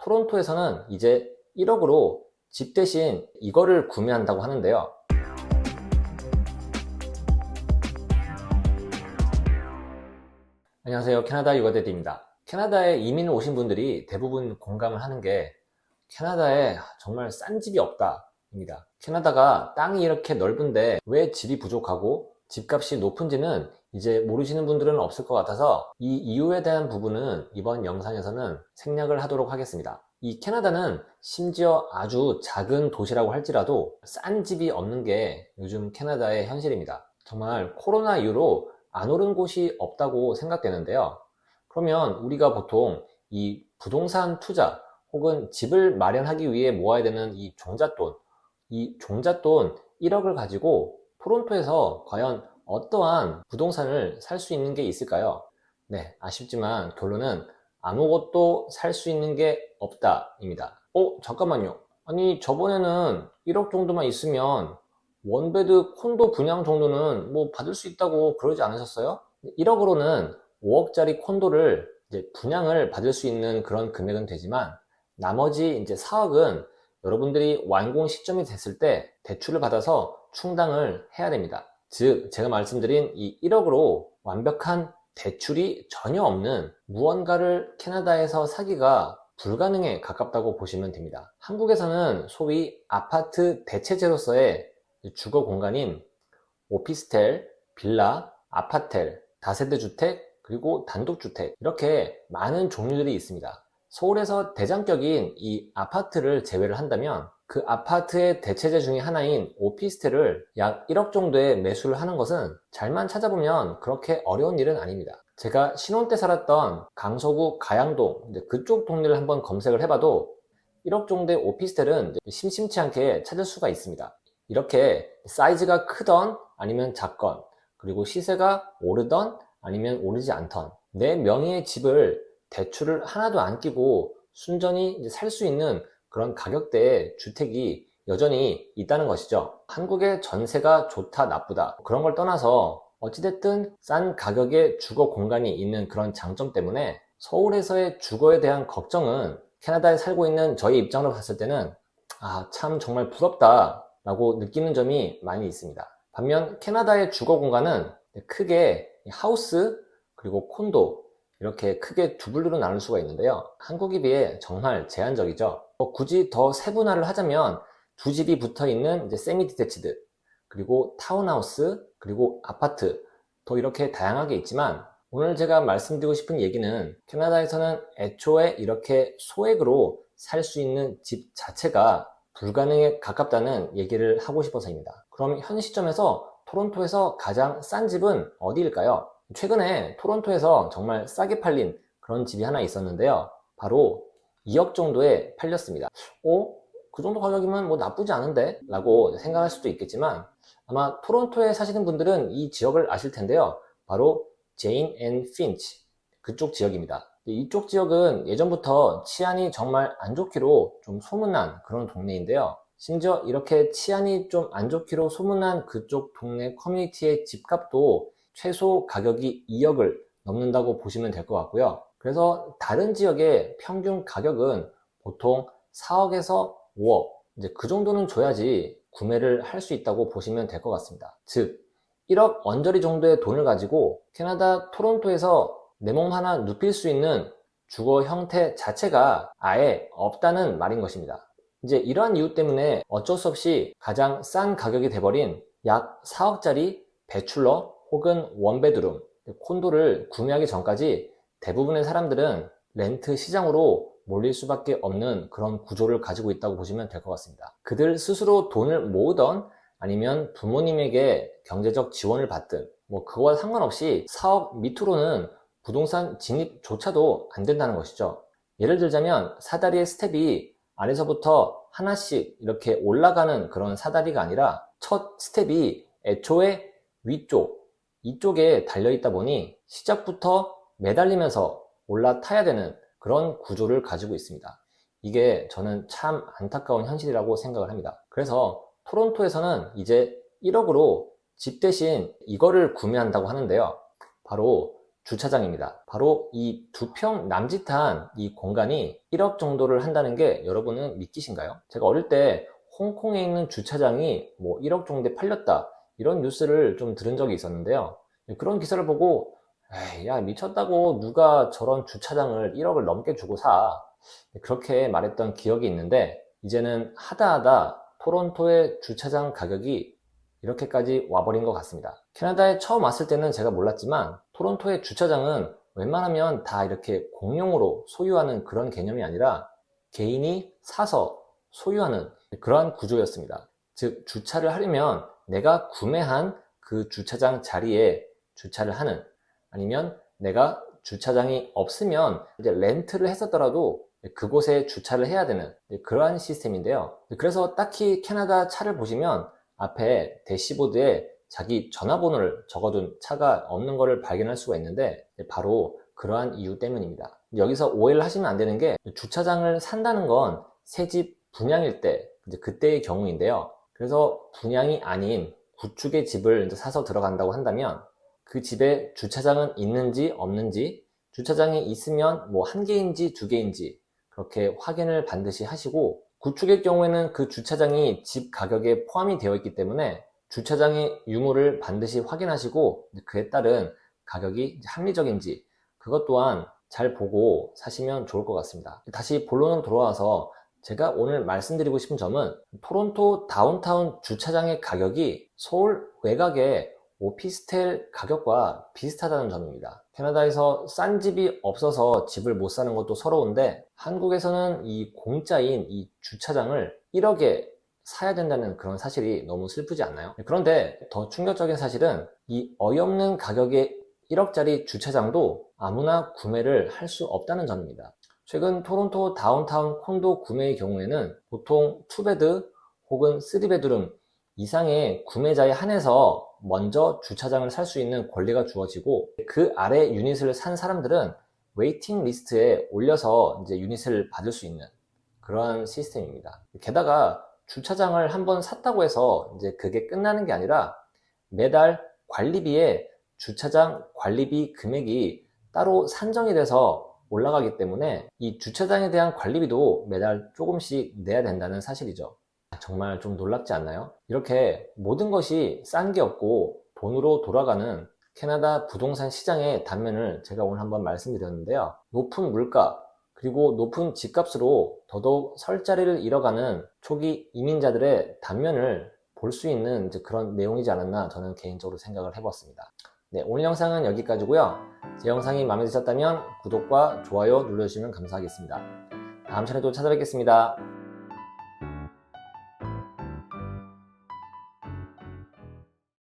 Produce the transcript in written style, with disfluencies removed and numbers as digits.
토론토에서는 이제 1억으로 집 대신 이거를 구매한다고 하는데요. 안녕하세요. 캐나다 유가데디입니다. 캐나다에 이민 오신 분들이 대부분 공감을 하는 게 캐나다에 정말 싼 집이 없다 입니다. 캐나다가 땅이 이렇게 넓은데 왜 집이 부족하고 집값이 높은지는 이제 모르시는 분들은 없을 것 같아서 이 이유에 대한 부분은 이번 영상에서는 생략을 하도록 하겠습니다. 이 캐나다는 심지어 아주 작은 도시라고 할지라도 싼 집이 없는 게 요즘 캐나다의 현실입니다. 정말 코로나 이후로 안 오른 곳이 없다고 생각되는데요. 그러면 우리가 보통 이 부동산 투자 혹은 집을 마련하기 위해 모아야 되는 이 종잣돈 1억을 가지고 토론토에서 과연 어떠한 부동산을 살 수 있는 게 있을까요? 네, 아쉽지만 결론은 아무것도 살 수 있는 게 없다 입니다. 잠깐만요. 아니 저번에는 1억 정도만 있으면 원베드 콘도 분양 정도는 뭐 받을 수 있다고 그러지 않으셨어요? 1억으로는 5억짜리 콘도를 이제 분양을 받을 수 있는 그런 금액은 되지만 나머지 이제 4억은 여러분들이 완공 시점이 됐을 때 대출을 받아서 충당을 해야 됩니다. 즉 제가 말씀드린 이 1억으로 완벽한 대출이 전혀 없는 무언가를 캐나다에서 사기가 불가능에 가깝다고 보시면 됩니다. 한국에서는 소위 아파트 대체제로서의 주거 공간인 오피스텔, 빌라, 아파텔, 다세대 주택, 그리고 단독주택 이렇게 많은 종류들이 있습니다. 서울에서 대장격인 이 아파트를 제외를 한다면 그 아파트의 대체제 중에 하나인 오피스텔을 약 1억 정도에 매수를 하는 것은 잘만 찾아보면 그렇게 어려운 일은 아닙니다. 제가 신혼 때 살았던 강서구 가양동 그쪽 동네를 한번 검색을 해봐도 1억 정도의 오피스텔은 심심치 않게 찾을 수가 있습니다. 이렇게 사이즈가 크던 아니면 작건 그리고 시세가 오르던 아니면 오르지 않던 내 명의의 집을 대출을 하나도 안 끼고 순전히 살 수 있는 그런 가격대의 주택이 여전히 있다는 것이죠. 한국의 전세가 좋다 나쁘다 그런 걸 떠나서 어찌됐든 싼 가격의 주거 공간이 있는 그런 장점 때문에 서울에서의 주거에 대한 걱정은 캐나다에 살고 있는 저희 입장으로 봤을 때는 참 정말 부럽다 라고 느끼는 점이 많이 있습니다. 반면 캐나다의 주거 공간은 크게 하우스 그리고 콘도 이렇게 크게 두 분류로 나눌 수가 있는데요. 한국에 비해 정말 제한적이죠. 굳이 더 세분화를 하자면 두 집이 붙어 있는 세미 디태치드 그리고 타운하우스 그리고 아파트 더 이렇게 다양하게 있지만 오늘 제가 말씀드리고 싶은 얘기는 캐나다에서는 애초에 이렇게 소액으로 살 수 있는 집 자체가 불가능에 가깝다는 얘기를 하고 싶어서입니다. 그럼 현 시점에서 토론토에서 가장 싼 집은 어디일까요? 최근에 토론토에서 정말 싸게 팔린 그런 집이 하나 있었는데요. 바로 2억 정도에 팔렸습니다. 그 정도 가격이면 뭐 나쁘지 않은데? 라고 생각할 수도 있겠지만 아마 토론토에 사시는 분들은 이 지역을 아실 텐데요. 바로 제인 앤 핀치 그쪽 지역입니다. 이쪽 지역은 예전부터 치안이 정말 안 좋기로 좀 소문난 그런 동네인데요. 심지어 이렇게 치안이 좀 안 좋기로 소문난 그쪽 동네 커뮤니티의 집값도 최소 가격이 2억을 넘는다고 보시면 될 것 같고요. 그래서 다른 지역의 평균 가격은 보통 4억에서 5억 이제 그 정도는 줘야지 구매를 할 수 있다고 보시면 될 것 같습니다. 즉 1억 언저리 정도의 돈을 가지고 캐나다 토론토에서 내 몸 하나 눕힐 수 있는 주거 형태 자체가 아예 없다는 말인 것입니다. 이제 이러한 이유 때문에 어쩔 수 없이 가장 싼 가격이 돼버린 약 4억짜리 배출러 혹은 원베드룸 콘도를 구매하기 전까지 대부분의 사람들은 렌트 시장으로 몰릴 수밖에 없는 그런 구조를 가지고 있다고 보시면 될 것 같습니다. 그들 스스로 돈을 모으던 아니면 부모님에게 경제적 지원을 받든 뭐 그거와 상관없이 4억 밑으로는 부동산 진입조차도 안 된다는 것이죠. 예를 들자면 사다리의 스텝이 아래서부터 하나씩 이렇게 올라가는 그런 사다리가 아니라 첫 스텝이 애초에 위쪽 이쪽에 달려있다 보니 시작부터 매달리면서 올라타야 되는 그런 구조를 가지고 있습니다. 이게 저는 참 안타까운 현실이라고 생각을 합니다. 그래서 토론토에서는 이제 1억으로 집 대신 이거를 구매한다고 하는데요. 바로 주차장입니다. 바로 이 2평 남짓한 이 공간이 1억 정도를 한다는 게 여러분은 믿기신가요? 제가 어릴 때 홍콩에 있는 주차장이 뭐 1억 정도에 팔렸다, 이런 뉴스를 좀 들은 적이 있었는데요. 그런 기사를 보고 에이, 야, 미쳤다고 누가 저런 주차장을 1억을 넘게 주고 사, 그렇게 말했던 기억이 있는데, 이제는 하다하다 토론토의 주차장 가격이 이렇게까지 와버린 것 같습니다. 캐나다에 처음 왔을 때는 제가 몰랐지만 토론토의 주차장은 웬만하면 다 이렇게 공용으로 소유하는 그런 개념이 아니라 개인이 사서 소유하는 그러한 구조였습니다. 즉, 주차를 하려면 내가 구매한 그 주차장 자리에 주차를 하는, 아니면 내가 주차장이 없으면 이제 렌트를 했었더라도 그곳에 주차를 해야 되는 그러한 시스템인데요. 그래서 딱히 캐나다 차를 보시면 앞에 대시보드에 자기 전화번호를 적어둔 차가 없는 것을 발견할 수가 있는데, 바로 그러한 이유 때문입니다. 여기서 오해를 하시면 안 되는 게, 주차장을 산다는 건 새 집 분양일 때, 이제 그때의 경우인데요. 그래서 분양이 아닌 구축의 집을 이제 사서 들어간다고 한다면 그 집에 주차장은 있는지 없는지, 주차장이 있으면 뭐 1개인지 2개인지 그렇게 확인을 반드시 하시고, 구축의 경우에는 그 주차장이 집 가격에 포함이 되어 있기 때문에 주차장의 유무를 반드시 확인하시고, 그에 따른 가격이 합리적인지 그것 또한 잘 보고 사시면 좋을 것 같습니다. 다시 본론으로 돌아와서 제가 오늘 말씀드리고 싶은 점은, 토론토 다운타운 주차장의 가격이 서울 외곽의 오피스텔 가격과 비슷하다는 점입니다. 캐나다에서 싼 집이 없어서 집을 못 사는 것도 서러운데, 한국에서는 이 공짜인 이 주차장을 1억에 사야 된다는 그런 사실이 너무 슬프지 않나요? 그런데 더 충격적인 사실은, 이 어이없는 가격의 1억짜리 주차장도 아무나 구매를 할 수 없다는 점입니다. 최근 토론토 다운타운 콘도 구매의 경우에는 보통 2베드 혹은 3베드룸 이상의 구매자에 한해서 먼저 주차장을 살 수 있는 권리가 주어지고, 그 아래 유닛을 산 사람들은 웨이팅 리스트에 올려서 이제 유닛을 받을 수 있는 그러한 시스템입니다. 게다가 주차장을 한번 샀다고 해서 이제 그게 끝나는 게 아니라, 매달 관리비에 주차장 관리비 금액이 따로 산정이 돼서 올라가기 때문에 이 주차장에 대한 관리비도 매달 조금씩 내야 된다는 사실이죠. 정말 좀 놀랍지 않나요? 이렇게 모든 것이 싼 게 없고 돈으로 돌아가는 캐나다 부동산 시장의 단면을 제가 오늘 한번 말씀드렸는데요. 높은 물가, 그리고 높은 집값으로 더더욱 설 자리를 잃어가는 초기 이민자들의 단면을 볼 수 있는 이제 그런 내용이지 않았나, 저는 개인적으로 생각을 해봤습니다. 네, 오늘 영상은 여기까지고요. 제 영상이 마음에 드셨다면 구독과 좋아요 눌러주시면 감사하겠습니다. 다음 시간에 또 찾아뵙겠습니다.